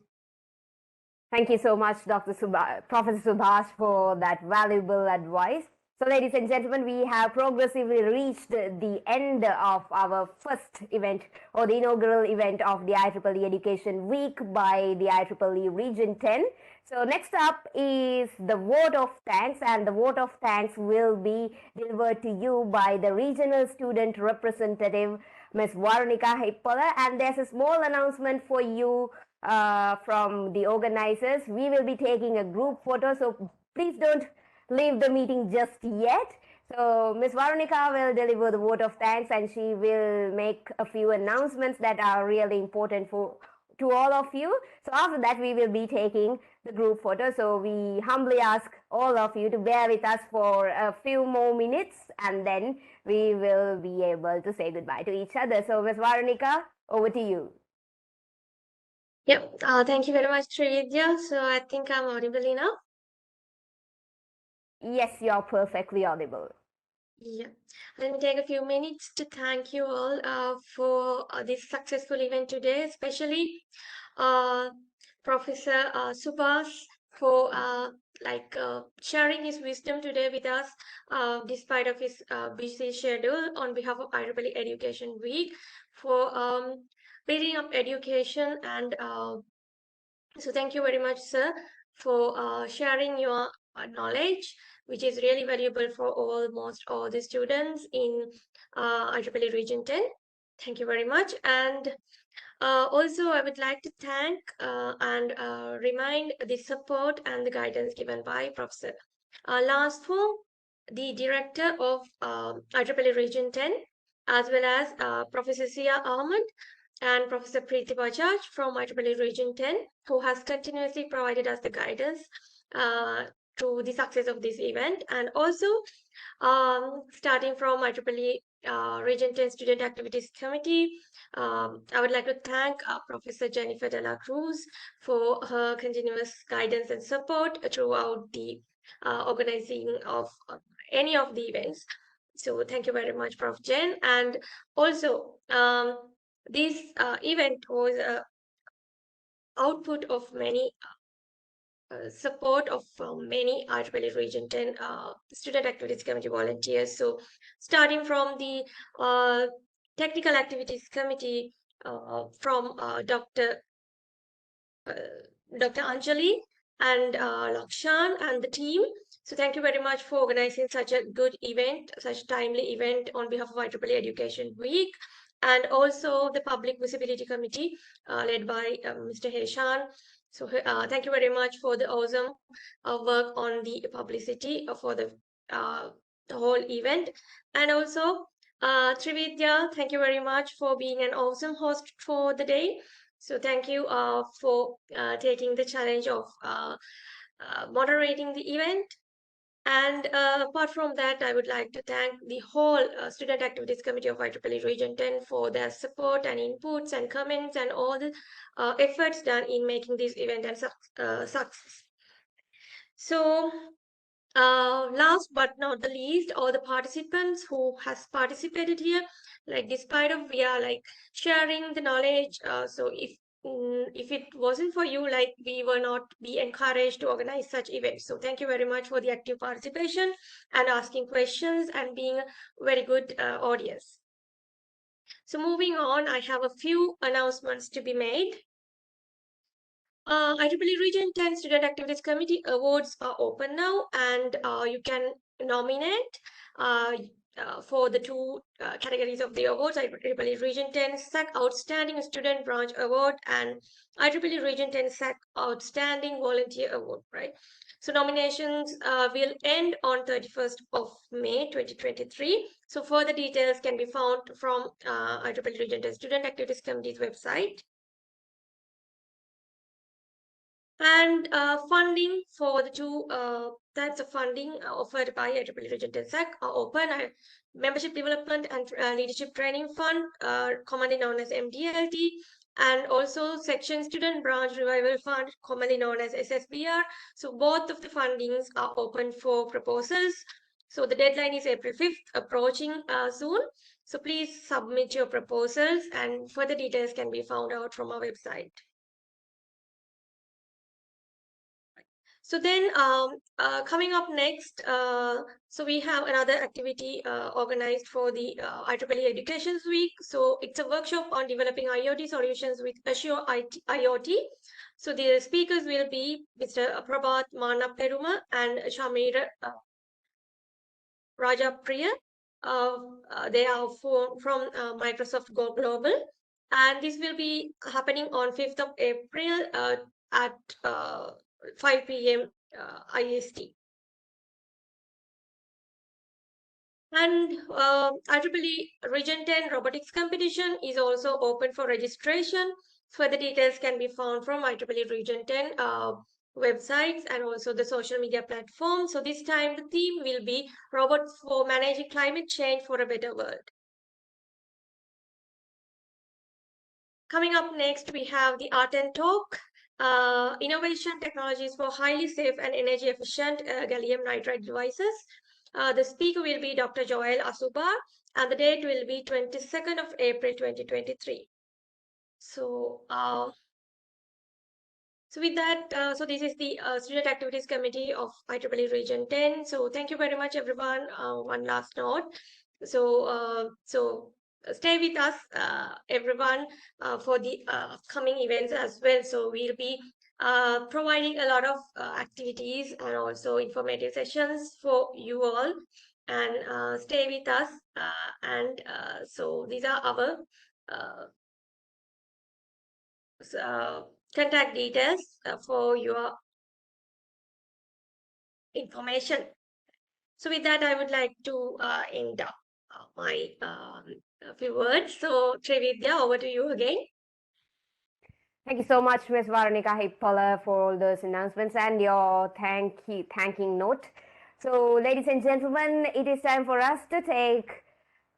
Thank you so much, Professor Subhas, for that valuable advice. So, ladies and gentlemen, we have progressively reached the end of our first event, or the inaugural event of the IEEE Education Week by the IEEE Region 10. So next up is the vote of thanks, and the vote of thanks will be delivered to you by the regional student representative, Ms. Varunika Hippala. And there's a small announcement for you from the organizers. We will be taking a group photo, so please don't leave the meeting just yet. So Ms. Varunika will deliver the vote of thanks, and she will make a few announcements that are really important to all of you. So after that, we will be taking the group photo. So we humbly ask all of you to bear with us for a few more minutes, and then we will be able to say goodbye to each other. So Ms. Varunika, over to you. Yep. Thank you very much, Srividya. So I think I'm audible enough. Yes, you're perfectly audible. Yeah. Let me take a few minutes to thank you all for this successful event today, especially Professor Subhas for sharing his wisdom today with us, despite of his busy schedule, on behalf of IEEE Education Week, for building up education. And so thank you very much, sir, for sharing your knowledge, which is really valuable for almost all the students in IEEE Region 10. Thank you very much. And also, I would like to thank and remind the support and the guidance given by Professor Last Form, the director of IEEE Region 10, as well as Professor Sia Ahmed and Professor Preeti Bajaj from IEEE Region 10, who has continuously provided us the guidance to the success of this event. And also, starting from IEEE Region 10 Student Activities Committee, I would like to thank Professor Jennifer de la Cruz for her continuous guidance and support throughout the organizing of any of the events. So thank you very much, Prof. Jen. And also, this event was an output of many support of many IEEE Region 10 Student Activities Committee volunteers. So starting from the Technical Activities Committee from Dr. Dr. Anjali and Lakshan and the team. So thank you very much for organizing such a good event, such a timely event on behalf of IEEE Education Week, and also the Public Visibility Committee led by Mr. Heshan. So thank you very much for the awesome work on the publicity for the whole event. And also, Trividya, thank you very much for being an awesome host for the day. So thank you for taking the challenge of moderating the event. And apart from that, I would like to thank the whole Student Activities Committee of IEEE Region 10 for their support and inputs and comments and all the efforts done in making this event and success. So last but not the least, all the participants who has participated here, like despite of we are like sharing the knowledge. So if it wasn't for you, like we will not be encouraged to organize such events. So thank you very much for the active participation and asking questions and being a very good audience. So moving on, I have a few announcements to be made. IEEE Region 10 Student Activities Committee awards are open now, and you can nominate uh, for the two categories of the awards, IEEE Region 10 SAC Outstanding Student Branch Award and IEEE Region 10 SAC Outstanding Volunteer Award, right? So nominations will end on 31st of May 2023. So further details can be found from IEEE Region 10 Student Activities Committee's website. And funding for the two types of funding offered by IEEE Region 10 SAC are open. Membership Development and Leadership Training Fund, commonly known as MDLT, and also Section Student Branch Revival Fund, commonly known as SSBR. So both of the fundings are open for proposals. So the deadline is April 5th, approaching soon. So please submit your proposals, and further details can be found out from our website. So then coming up next, so we have another activity organized for the IEEE Education Week. So it's a workshop on developing IoT solutions with Azure IoT. So the speakers will be Mr. Prabhat Manaperuma and Shamir Rajapriya. They are from Microsoft Global. And this will be happening on 5th of April at 5 p.m. IST. And IEEE Region 10 Robotics Competition is also open for registration. Further details can be found from IEEE Region 10 websites and also the social media platforms. So this time the theme will be Robots for Managing Climate Change for a Better World. Coming up next, we have the R10 talk, innovation technologies for highly safe and energy efficient gallium nitride devices. The speaker will be Dr. Joel Asuba, and the date will be 22nd of April 2023. So, so with that, so this is the Student Activities Committee of IEEE Region 10. So thank you very much, everyone. One last note. So, stay with us, everyone, for the upcoming events as well. So we'll be providing a lot of activities and also informative sessions for you all. And stay with us. So these are our contact details for your information. So with that, I would like to end up my few words. So Trividya, over to you again. Thank you so much, Ms. Varonika Hippola, for all those announcements and your thanking note. So, ladies and gentlemen, it is time for us to take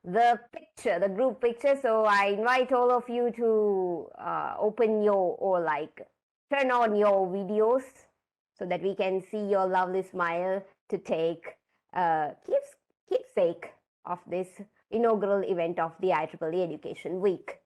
the picture, the group picture. So, I invite all of you to open your, or like turn on your videos so that we can see your lovely smile to take keepsake of this inaugural event of the IEEE Education Week.